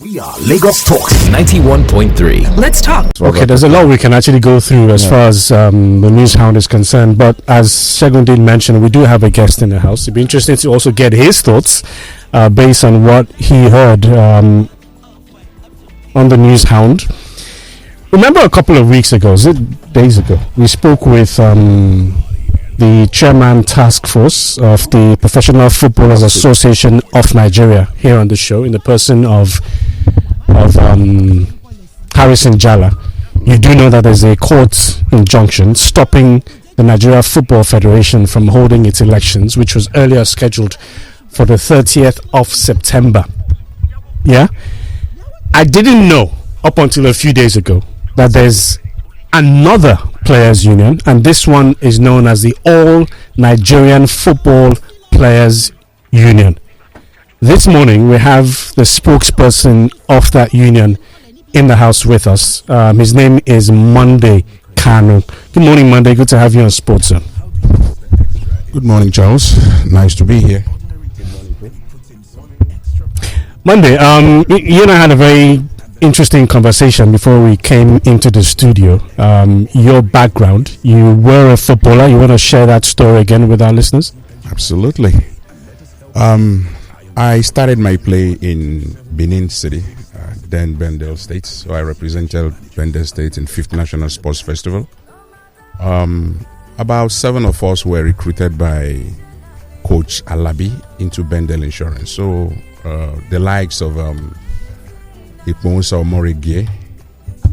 We are Lagos Talks 91.3. Let's talk. Okay, there's a lot we can actually go through as far as the news hound is concerned. But as Segun did mention, we do have a guest in the house. It'd be interesting to also get his thoughts based on what he heard on the news hound. Remember a couple of weeks ago, days ago, we spoke with the chairman task force of the Professional Footballers Association of Nigeria here on the show in the person of Harrison Jalla. You do know that there's a court injunction stopping the Nigeria Football Federation from holding its elections, which was earlier scheduled for the 30th of September. Yeah? I didn't know up until a few days ago that there's another players union, and this one is known as the All Nigerian Football Players Union. This morning we have the spokesperson of that union in the house with us. His name is Monday Kalu. Good morning, Monday. Good to have you on Sports Zone. Good morning, Charles. Nice to be here. Monday, you and I had a very interesting conversation before we came into the studio. Your background, you were a footballer. You want to share that story again with our listeners? Absolutely. I started my play in Benin City, then Bendel State. So I represented Bendel State in 5th National Sports Festival. About 7 of us were recruited by Coach Alabi into Bendel Insurance. So the likes of Iponsa Omorigie,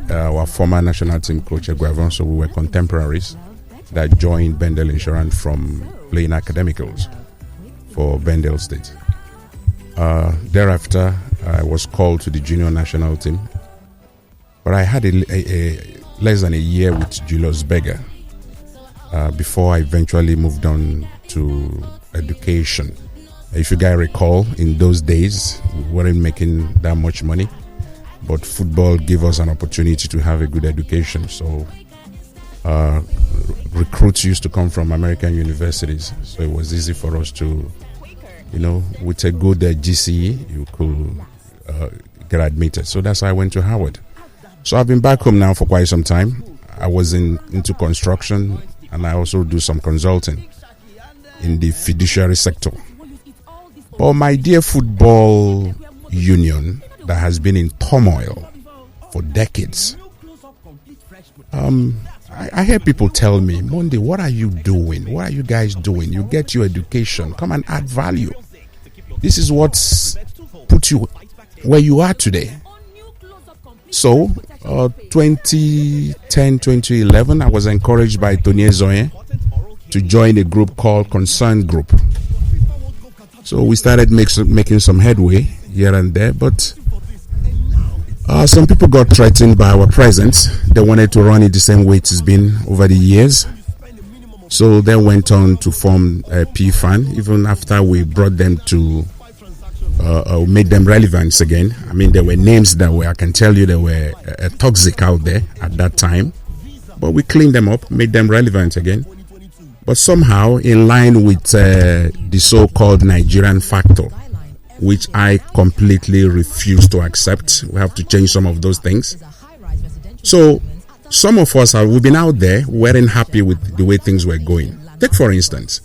our former national team coach Eguavon, so we were contemporaries that joined Bendel Insurance from playing academicals for Bendel State. Thereafter, I was called to the junior national team, but I had a less than a year with Julius Berger before I eventually moved on to education. If you guys recall, in those days, we weren't making that much money, but football gave us an opportunity to have a good education. So recruits used to come from American universities, so it was easy for us to, with a good GCE, you could get admitted. So that's how I went to Howard. So I've been back home now for quite some time. I was into construction, and I also do some consulting in the fiduciary sector. But my dear football union that has been in turmoil for decades, I hear people tell me, Monday, what are you doing? What are you guys doing? You get your education. Come and add value. This is what's put you where you are today. So, 2010, 2011, I was encouraged by Tony Zoe to join a group called Concern Group. So we started making some headway here and there, but some people got threatened by our presence. They wanted to run it the same way it's been over the years. So they went on to form PFAN, even after we brought them to made them relevant again. I mean, there were names that were, I can tell you, they were toxic out there at that time. But we cleaned them up, made them relevant again. But somehow, in line with the so-called Nigerian factor, which I completely refuse to accept. We have to change some of those things. So some of us we've been out there, weren't happy with the way things were going. Take for instance,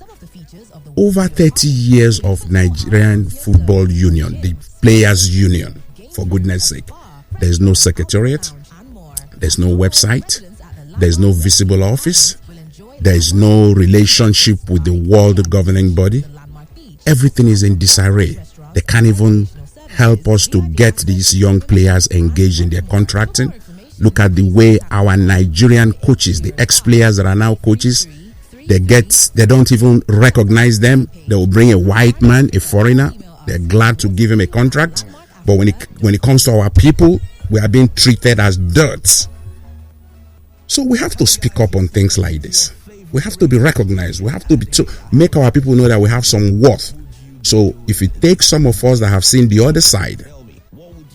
over 30 years of Nigerian Football Union, the Players Union, for goodness sake. There's no secretariat, there's no website, there's no visible office, there's no relationship with the world governing body. Everything is in disarray. They can't even help us to get these young players engaged in their contracting. Look at the way our Nigerian coaches, the ex-players that are now coaches, they don't even recognize them. They will bring a white man, a foreigner. They're glad to give him a contract. But when it comes to our people, we are being treated as dirt. So we have to speak up on things like this. We have to be recognized. We have to make our people know that we have some worth. So if it takes some of us that have seen the other side,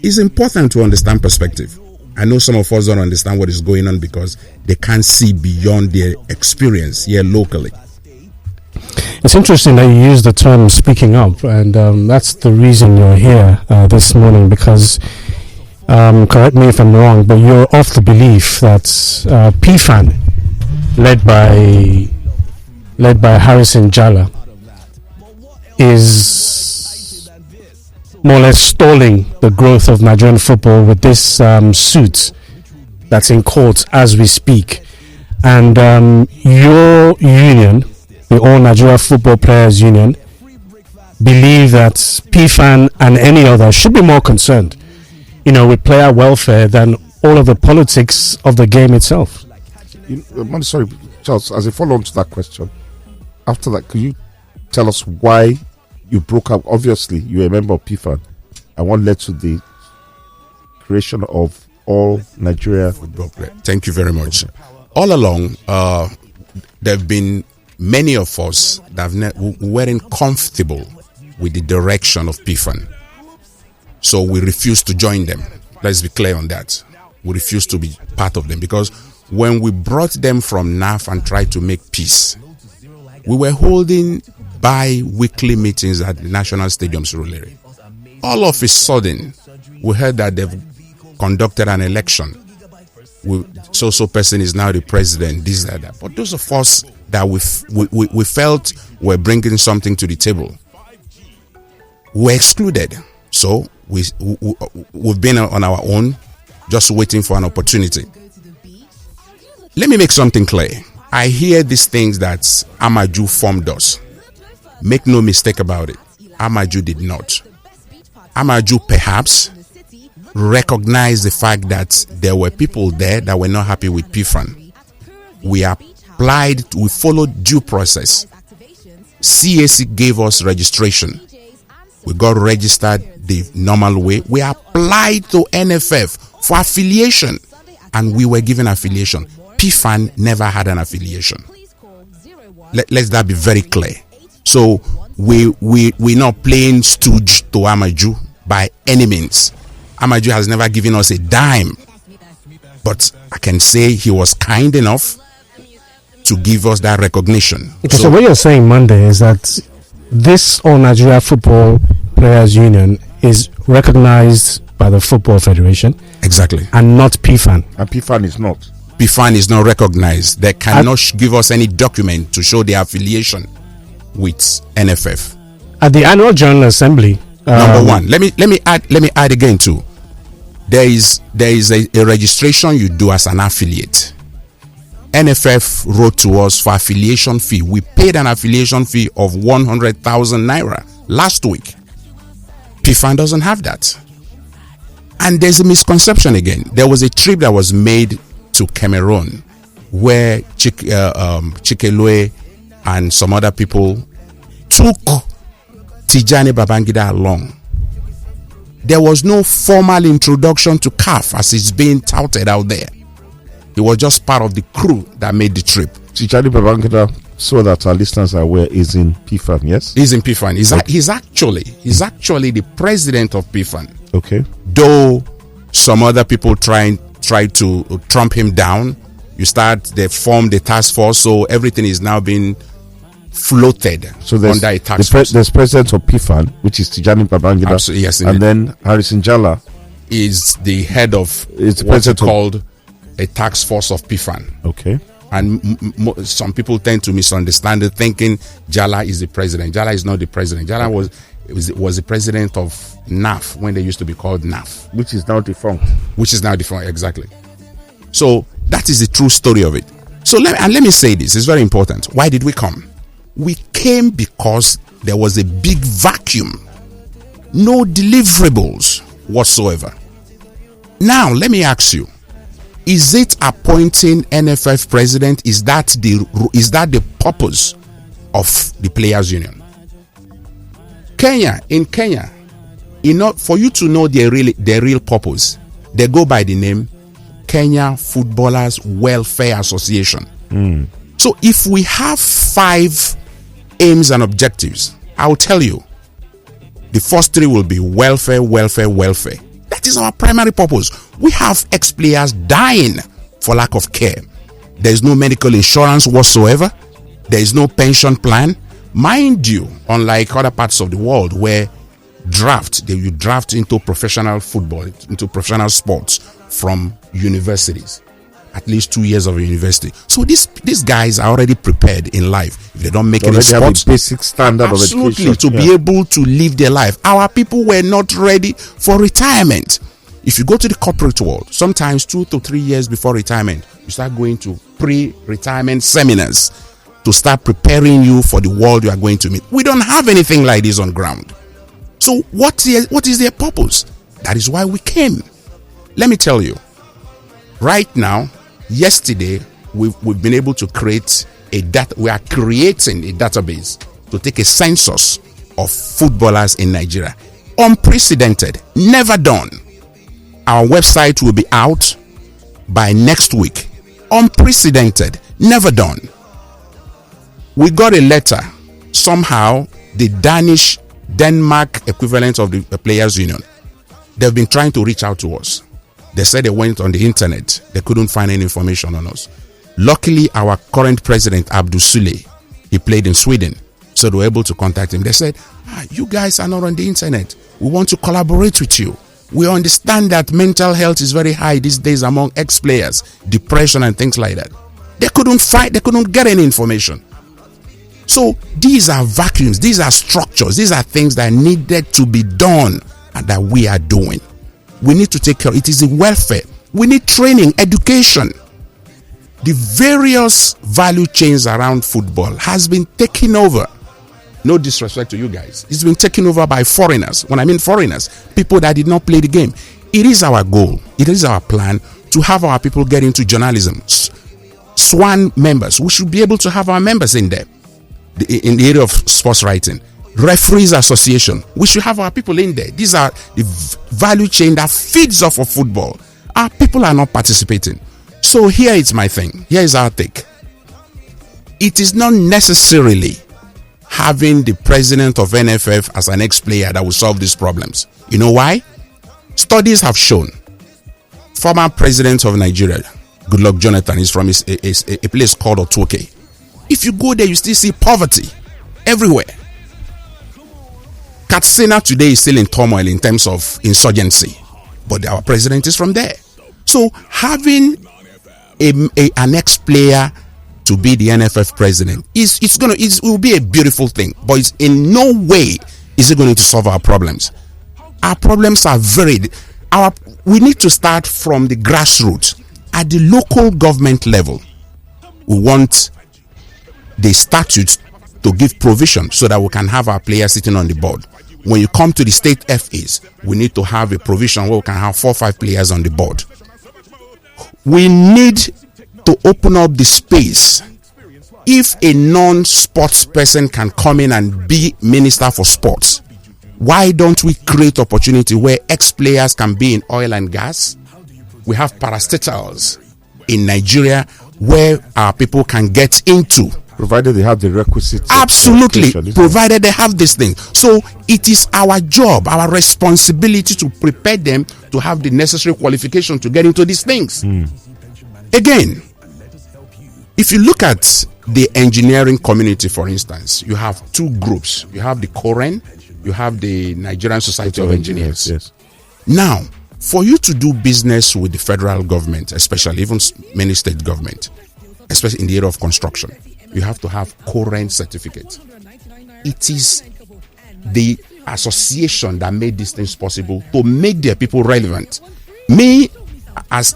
it's important to understand perspective. I know some of us don't understand what is going on because they can't see beyond their experience here locally. It's interesting that you use the term speaking up, and that's the reason you're here this morning, because correct me if I'm wrong, but you're of the belief that PFAN, led by Harrison Jalla, is more or less stalling the growth of Nigerian football with this suit that's in court as we speak. And your union, the All Nigeria Football Players Union, believe that PFAN and any other should be more concerned, with player welfare than all of the politics of the game itself. I'm sorry, Charles, as a follow-on to that question, after that, could you tell us why you broke up? Obviously, you're a member of PFAN, and what led to the creation of All Nigeria Football Players? Thank you very much. All along, there have been many of us that weren't comfortable with the direction of PFAN. So we refused to join them. Let's be clear on that. We refused to be part of them, because when we brought them from NAF and tried to make peace, we were holding bi-weekly meetings at the National Stadium, Surulere. All of a sudden, we heard that they've conducted an election. So person is now the president, this, that. But those of us that we felt were bringing something to the table were excluded. So we've been on our own, just waiting for an opportunity. Let me make something clear. I hear these things that Amaju formed us. Make no mistake about it. Amaju did not. Amaju perhaps recognized the fact that there were people there that were not happy with PFAN. We followed due process. CAC gave us registration. We got registered the normal way. We applied to NFF for affiliation, and we were given affiliation. PFAN never had an affiliation. Let that be very clear. So we're not playing stooge to Amaju by any means. Amaju has never given us a dime, but I can say he was kind enough to give us that recognition. Okay, so what you're saying, Monday, is that this All Nigeria Football Players Union is recognized by the Football Federation. Exactly. And not PFAN. And PFAN is not. PFAN is not recognized. They cannot give us any document to show their affiliation with NFF. At the annual General Assembly, number one, let me add again too. There is a registration you do as an affiliate. NFF wrote to us for affiliation fee. We paid an affiliation fee of 100,000 naira last week. PFAN doesn't have that. And there's a misconception again. There was a trip that was made to Cameroon where Chikelue and some other people took Tijani Babangida along. There was no formal introduction to CAF as it's being touted out there. He was just part of the crew that made the trip. Tijani Babangida, so that our listeners are aware, is in PFAN, yes? He's in PFAN. He's actually the president of PFAN. Okay. Though some other people try to trump him down, they formed the task force, so everything is now being floated under a task force. There's president of PFAN, which is Tijani Babangida. Absolutely, yes, and then Harrison Jalla is the head of what's called a task force of PFAN. Okay. And some people tend to misunderstand it, thinking Jalla is the president. Jalla is not the president. Jalla was the president of NAF when they used to be called NAF, which is now defunct. Exactly. So that is the true story of it. So let me say this. It's very important. Why did we come? We came because there was a big vacuum, no deliverables whatsoever. Now let me ask you: is it appointing NFF president? Is that the purpose of the Players Union? In Kenya, for you to know their real purpose, they go by the name Kenya Footballers Welfare Association. So if we have 5 aims and objectives, I'll tell you, the first 3 will be welfare. That is our primary purpose. We have ex-players dying for lack of care. There is no medical insurance whatsoever. There is no pension plan. Mind you, unlike other parts of the world where you draft into professional football, into professional sports from universities. At least 2 years of university. So these guys are already prepared in life. If they don't make any sports, have a basic standard of education to be able to live their life. Our people were not ready for retirement. If you go to the corporate world, sometimes 2 to 3 years before retirement, you start going to pre-retirement seminars to start preparing you for the world you are going to meet. We don't have anything like this on ground. So what is their purpose? That is why we came. Let me tell you, right now, yesterday, we've been able to create we are creating a database to take a census of footballers in Nigeria. Unprecedented, never done. Our website will be out by next week. Unprecedented, never done. We got a letter. Somehow, the Denmark equivalent of the Players Union, they've been trying to reach out to us. They said they went on the internet. They couldn't find any information on us. Luckily, our current president, Abdul Sule, he played in Sweden. So they were able to contact him. They said, you guys are not on the internet. We want to collaborate with you. We understand that mental health is very high these days among ex-players, depression and things like that. They couldn't get any information. So these are vacuums, these are structures, these are things that needed to be done and that we are doing. We need to take care. It is the welfare. We need training, education. The various value chains around football has been taken over. No disrespect to you guys. It's been taken over by foreigners. When I mean foreigners, people that did not play the game. It is our goal. It is our plan to have our people get into journalism. SWAN members. We should be able to have our members in there. In the area of sports writing. Referees Association. We should have our people in there. These are the value chain that feeds off of football. Our people are not participating. So here is my thing. Here is our take. It is not necessarily having the president of NFF as an ex-player that will solve these problems. You know why? Studies have shown. Former president of Nigeria, Goodluck Jonathan, is from a place called Otuoke. If you go there, you still see poverty everywhere. Katsina today is still in turmoil in terms of insurgency, but our president is from there. So having an ex-player to be the NFF president it will be a beautiful thing, but it's in no way is it going to solve our problems. Our problems are varied. We need to start from the grassroots at the local government level. We want the statutes to give provision so that we can have our players sitting on the board. When you come to the state FAs, we need to have a provision where we can have 4 or 5 players on the board. We need to open up the space. If a non-sports person can come in and be minister for sports, why don't we create opportunity where ex-players can be in oil and gas? We have parastatals in Nigeria where our people can get into. Provided they have the requisites. Absolutely. Provided they have this thing. So it is our job, our responsibility to prepare them to have the necessary qualification to get into these things. Again, if you look at the engineering community, for instance, you have 2 groups. You have the COREN, you have the Nigerian Society of Engineers. Yes. Now, for you to do business with the federal government, especially even many state government, especially in the area of construction, you have to have COREN certificate. It is the association that made these things possible to make their people relevant. Me, as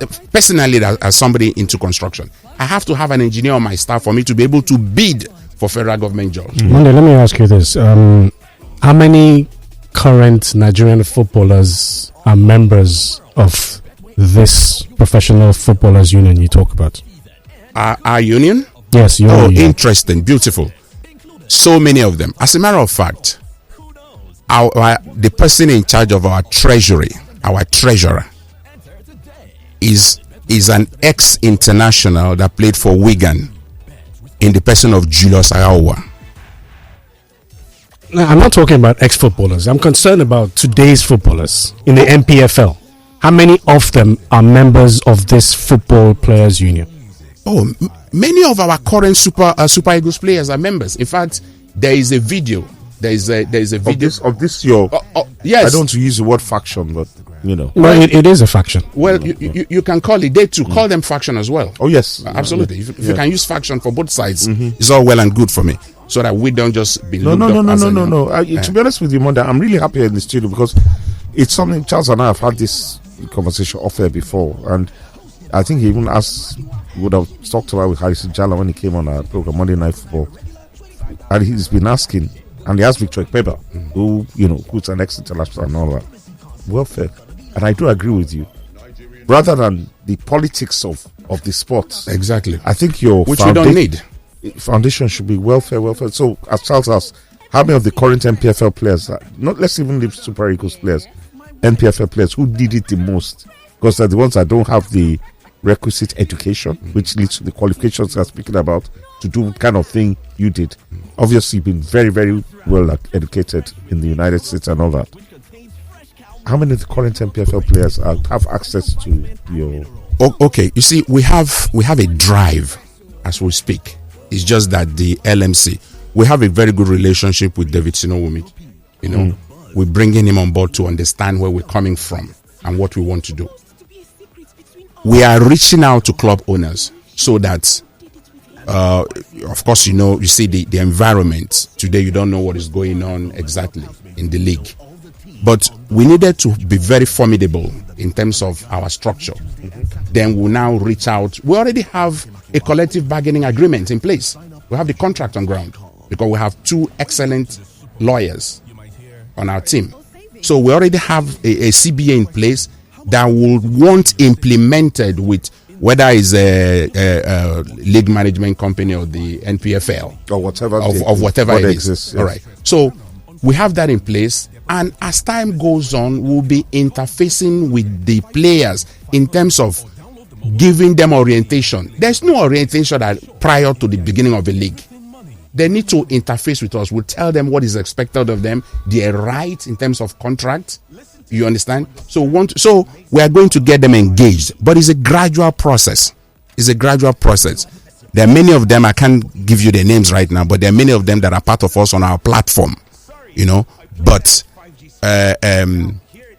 somebody into construction, I have to have an engineer on my staff for me to be able to bid for federal government jobs. Monday, let me ask you this. How many current Nigerian footballers are members of this professional footballers union you talk about? Our union? Yes, union. Interesting, beautiful. So many of them. As a matter of fact, the person in charge of our treasury, our treasurer, is an ex-international that played for Wigan in the person of Julius Ayawa. Now, I'm not talking about ex-footballers. I'm concerned about today's footballers in the MPFL. How many of them are members of this football players union? Many of our current Super Eagles players are members. In fact, there is a video There is a video of this your. Yes. I don't want to use the word faction, but you know. Well, it is a faction. Well, you can call it. They too call them faction as well. Oh yes, absolutely. If you can use faction for both sides, it's all well and good for me. So that we don't just be no. To be honest with you, Monday, I'm really happy in the studio because it's something Charles and I have had this conversation off air before, and I think he even would have talked about with Harrison Jala when he came on our program Monday Night Football, and he's been asking, and he asked Victor Ekpeba, who's an ex-international and all that, welfare, and I do agree with you. Rather than the politics of the sport, exactly, I think which we don't need. Foundation should be welfare. So, as Charles asked, how many of the current NPFL players, let's even leave Super Eagles players, NPFL players, who did it the most? Because they're the ones that don't have the requisite education, which leads to the qualifications they're speaking about to do the kind of thing you did. Obviously, you've been very, very well educated in the United States and all that. How many of the current NPFL players have access to your... Okay, you see, we have a drive as we speak. It's just that the LMC, we have a very good relationship with David Sinowumi. We're bringing him on board to understand where we're coming from and what we want to do. We are reaching out to club owners so that, of course, you see the environment. Today, you don't know what is going on exactly in the league. But we needed to be very formidable in terms of our structure. Then we'll now reach out. We already have a collective bargaining agreement in place. We have the contract on ground because we have 2 excellent lawyers on our team. So we already have a CBA in place that will want implemented with whether it's a league management company or the NPFL or whatever of whatever it exists. Yes. All right. So we have that in place, and as time goes on, we'll be interfacing with the players in terms of giving them orientation. There's no orientation that prior to the beginning of the league. They need to interface with us. We'll tell them what is expected of them, their rights in terms of contract. You understand? So we are going to get them engaged, but it's a gradual process. There are many of them, I can't give you their names right now, but there are many of them that are part of us on our platform, but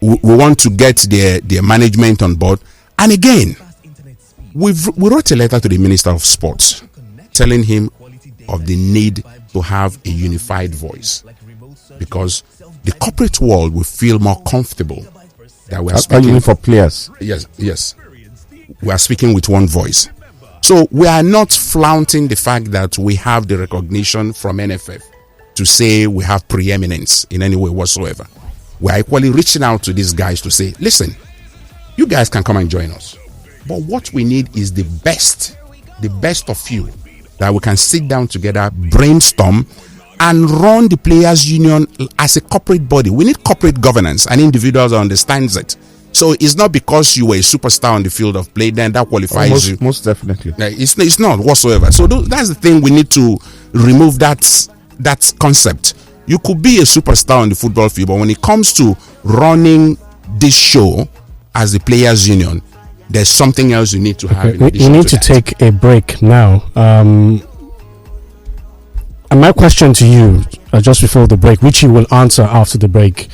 we want to get their management on board. And again, we wrote a letter to the Minister of Sports telling him of the need to have a unified voice, because the corporate world will feel more comfortable that we are speaking for players. Yes, we are speaking with one voice. So we are not flaunting the fact that we have the recognition from NFF to say we have preeminence in any way whatsoever. We are equally reaching out to these guys to say, listen, you guys can come and join us, but what we need is the best of you, that we can sit down together, brainstorm, and run the Players Union as a corporate body. We need corporate governance and individuals that understands it. So it's not because you were a superstar on the field of play, then that qualifies you. Most definitely. It's not whatsoever. So that's the thing. We need to remove that concept. You could be a superstar on the football field, but when it comes to running this show as the Players Union, there's something else you need to have. You need to take a break now. And my question to you, just before the break, which you will answer after the break,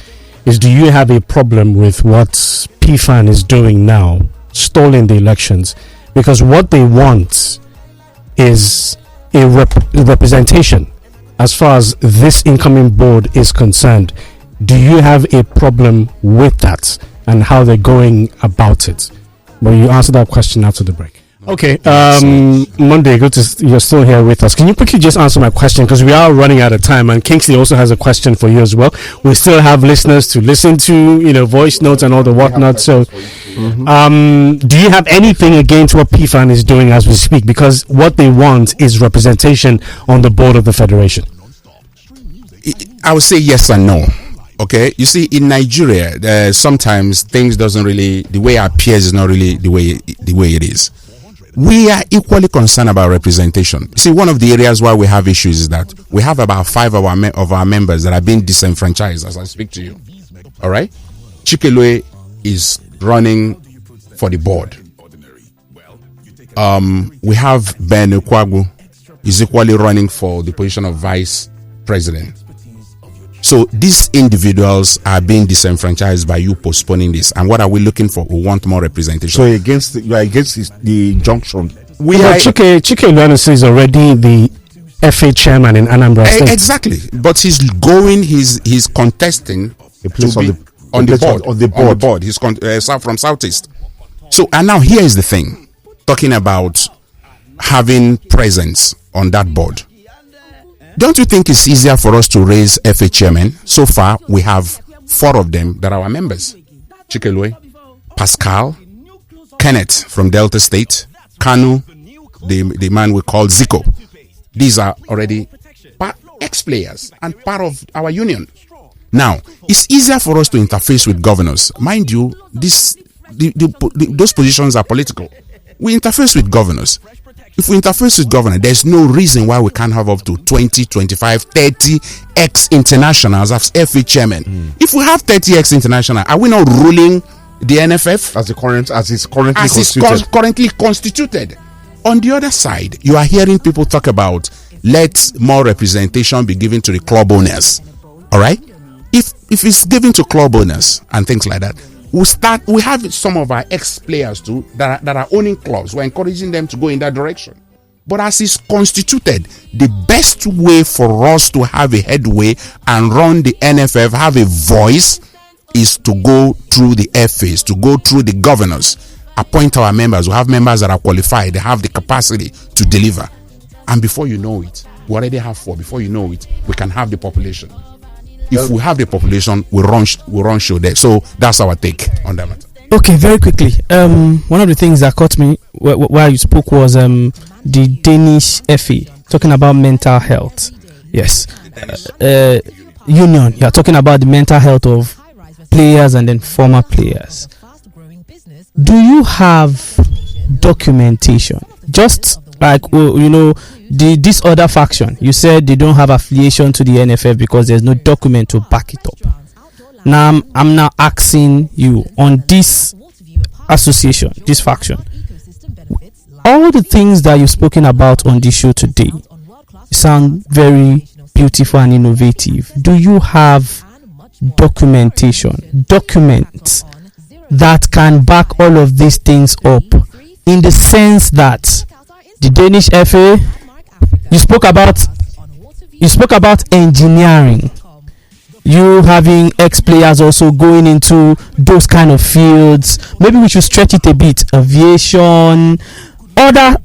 is: do you have a problem with what PFAN is doing now, stalling the elections? Because what they want is a representation as far as this incoming board is concerned. Do you have a problem with that and how they're going about it? Well, you answer that question after the break. Okay, Monday, you're still here with us. Can you quickly just answer my question, because we are running out of time, and Kingsley also has a question for you as well. We still have listeners to listen to, voice notes and all the whatnot. So, do you have anything against what PFAN is doing as we speak? Because what they want is representation on the board of the federation. I would say yes and no. Okay, you see, in Nigeria, sometimes things doesn't really, the way it appears is not really the way it is. We are equally concerned about representation. See, one of the areas where we have issues is that we have about 5 of our members that are being disenfranchised as I speak to you. All right, Chikelue is running for the board. We have Ben Ukwagu is equally running for the position of vice president. So these individuals are being disenfranchised by you postponing this. And what are we looking for? We want more representation. So you are against the injunction. Chike Luanisi is already the FA chairman in Anambra State. Exactly, but he's contesting a place on the board. He's from Southeast. So, and now here is the thing, talking about having presence on that board. Don't you think it's easier for us to raise FA chairmen? So far, we have 4 of them that are our members. Chikelwe, Pascal, Kenneth from Delta State, Kanu, the man we call Zico. These are already ex-players and part of our union. Now, it's easier for us to interface with governors. Mind you, those positions are political. We interface with governors. If we interface with governors, there's no reason why we can't have up to 20, 25, 30 ex-internationals as FA chairman. If we have 30 ex-internationals, are we not ruling the NFF? As it's currently constituted. On the other side, you are hearing people talk about let more representation be given to the club owners. All right? If it's given to club owners and things like that, we have some of our ex-players too that are owning clubs. We're encouraging them to go in that direction. But as it's constituted, the best way for us to have a headway and run the NFF, have a voice, is to go through the FAs, to go through the governors, appoint our members. We have members that are qualified. They have the capacity to deliver. And before you know it, we already have 4. Before you know it, we can have the population. If we have the population, we run show there. So that's our take on that matter. Okay, very quickly. One of the things that caught me while you spoke was the Danish FA talking about mental health. Yes, union. You are talking about the mental health of players and then former players. Do you have documentation? Just like this other faction, you said they don't have affiliation to the NFF because there's no document to back it up. Now I'm now asking you on this association, this faction, all the things that you've spoken about on this show today sound very beautiful and innovative. Do you have documentation, documents that can back all of these things up, in the sense that the Danish FA, you spoke about engineering, you having ex-players also going into those kind of fields. Maybe we should stretch it a bit, aviation, other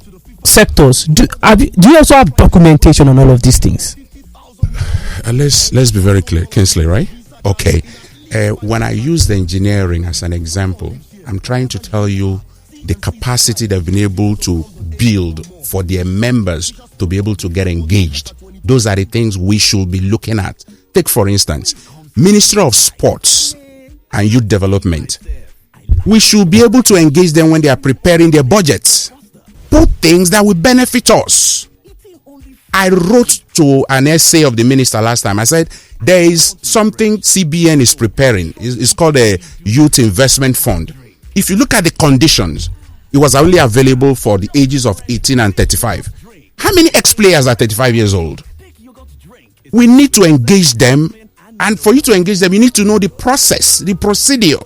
sectors. Do you also have documentation on all of these things? Let's be very clear, Kingsley, right? Okay. When I use the engineering as an example, I'm trying to tell you the capacity they've been able to build for their members to be able to get engaged. Those are the things we should be looking at. Take, for instance, Ministry of Sports and Youth Development. We should be able to engage them when they are preparing their budgets. Put things that will benefit us. I wrote to an essay of the minister last time. I said, there is something CBN is preparing. It's called a Youth Investment Fund. If you look at the conditions, it was only available for the ages of 18 and 35. How many ex-players are 35 years old? We need to engage them. And for you to engage them, you need to know the process, the procedure.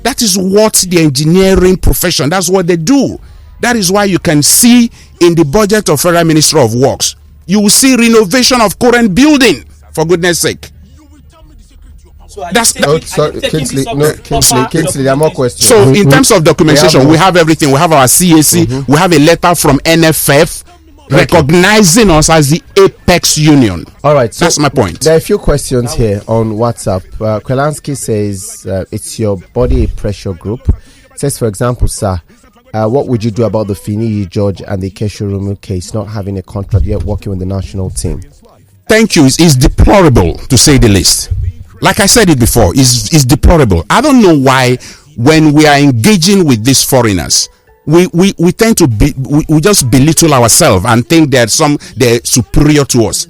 That is what the engineering profession, that's what they do. That is why you can see in the budget of Federal Ministry of Works, you will see renovation of current building, for goodness sake. Kingsley, there are more questions. So in terms of documentation, we have everything. We have our CAC. We have a letter from NFF recognizing us as the Apex Union. All right, so that's my point. There are a few questions here on WhatsApp. Kwelansky says it's your body pressure group. It says, for example, sir, what would you do about the Fini George and the Keshurumu case, not having a contract yet working with the national team? Thank you. It's deplorable, to say the least. Like I said it before, it's deplorable. I don't know why when we are engaging with these foreigners, we tend to we just belittle ourselves and think they're superior to us.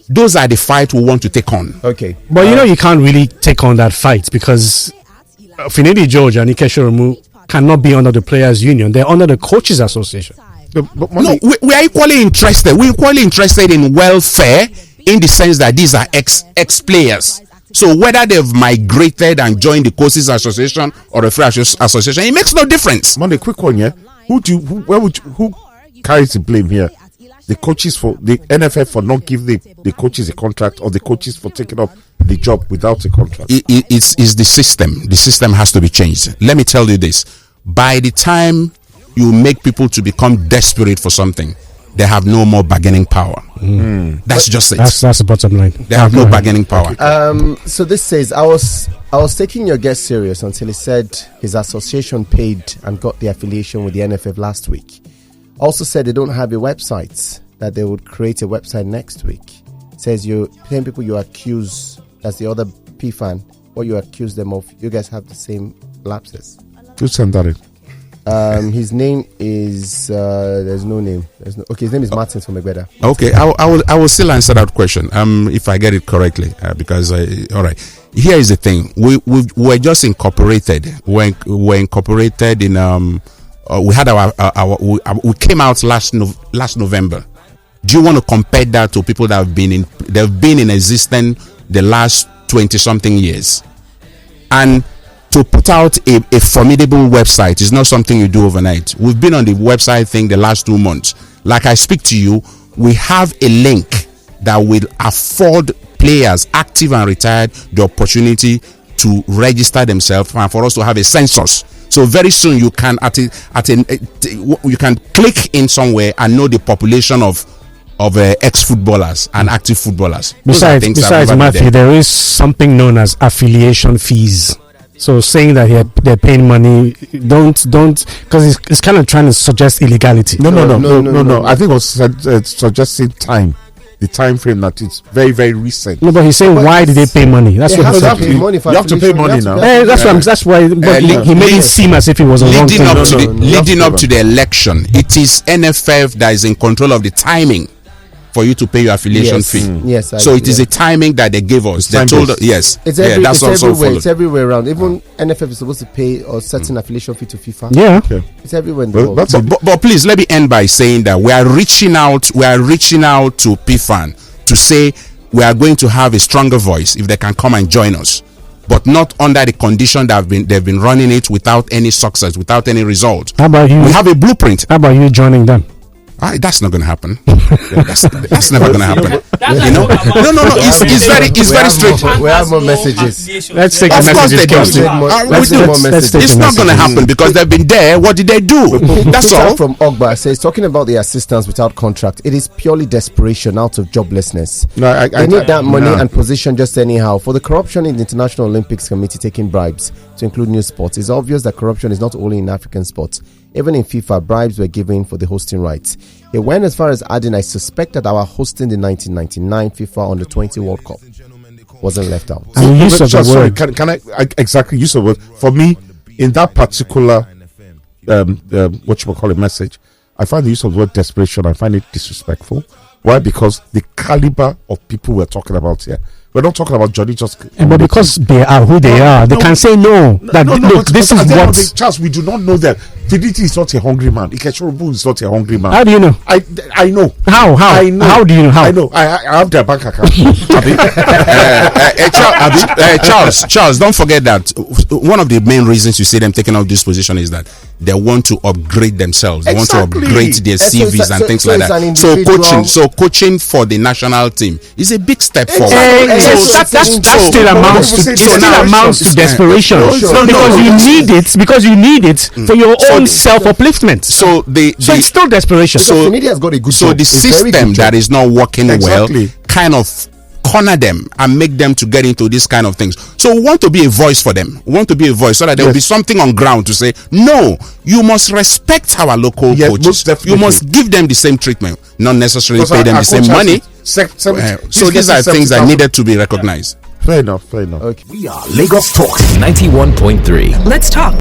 Those are the fights we want to take on. Okay, but you can't really take on that fight because Finidi George and Ikeshorumu cannot be under the Players Union. They're under the Coaches Association. No, we are equally interested. We're equally interested in welfare, in the sense that these are ex players. So whether they've migrated and joined the coaches association or the free association, it makes no difference. Monday, quick one, yeah. Who carries the blame here? The coaches for the NFF for not giving the coaches a contract, or the coaches for taking up the job without a contract? It's the system. The system has to be changed. Let me tell you this: by the time you make people to become desperate for something, they have no more bargaining power. That's just it. That's the bottom line. They have no bargaining power. So this says, I was taking your guest serious until he said his association paid and got the affiliation with the NFF last week. Also said they don't have a website, that they would create a website next week. Says you 10 people you accuse, that's the other PFAN, what you accuse them of, you guys have the same lapses. You send that in. His name is there's no name. Okay, his name is Martin from Egbeda. Okay, I will still answer that question if I get it correctly, because all right. Here is the thing: we're just incorporated. We're incorporated in we had we came out last November. Do you want to compare that to people that have been in existence the last 20-something years? And to put out a formidable website is not something you do overnight. We've been on the website thing the last 2 months. Like I speak to you, we have a link that will afford players, active and retired, the opportunity to register themselves and for us to have a census. So very soon you can you can click in somewhere and know the population of ex-footballers and active footballers. Besides Matthew, there is something known as affiliation fees. So saying that they're paying money, don't, because it's kind of trying to suggest illegality. No. I think it was suggesting the time frame that it's very, very recent. No, but he's saying, why did they pay money? That's what he said. You have to pay money now. That's why. But he made it seem as if it was a wrong thing. Leading up to the election, it is NFF that is in control of the timing for you to pay your affiliation fee. Yes. It is a timing that they gave us. They told us, yes. It's everywhere. It's everywhere around. Even NFF is supposed to pay a certain affiliation fee to FIFA. Yeah. Okay. It's everywhere in the world. But please, let me end by saying that we are reaching out to PFAN to say we are going to have a stronger voice if they can come and join us, but not under the condition that they've been running it without any success, without any result. How about you? We have a blueprint. How about you joining them? That's not going to happen. That's never going to happen. You know? No. It's very straight. We have more messages. Let's take the messages. It's not going to happen because they've been there. What did they do? That's all. From Ogba says, talking about the assistance without contract, it is purely desperation out of joblessness. They need that money and position just anyhow. For the corruption in the International Olympics Committee taking bribes to include new sports, it's obvious that corruption is not only in African sports. Even in FIFA, bribes were given for the hosting rights. It went as far as adding, I suspect that our hosting the 1999 FIFA Under-20 World Cup wasn't left out. Sorry, can I exactly use the word? For me, in that particular message, I find the use of the word desperation, I find it disrespectful. Why? Because the caliber of people we're talking about here. We're not talking about Johnny just. But because they are who they are, they can say no. Look, this is what. Charles, we do not know that. Fiditi is not a hungry man. Ikechorobu is not a hungry man. How do you know? I know. How? I know. How do you know? How? I know. I have their bank account. Charles, don't forget that one of the main reasons you see them taking up this position is that they want to upgrade themselves. They want to upgrade their CVs and things like that. So coaching for the national team is a big step forward. That still amounts to desperation. Because you need it for your own self-upliftment. So it's still desperation. So the has got a good the system that is not working well kind of corner them and make them to get into this kind of things. So we want to be a voice for them. We want to be a voice so that there will be something on ground to say, no, you must respect our local coaches. You must give them the same treatment, not necessarily pay them the same money. So these are things that needed to be recognized. Fair enough. Okay. We are Lagos Talks 91.3. Let's talk.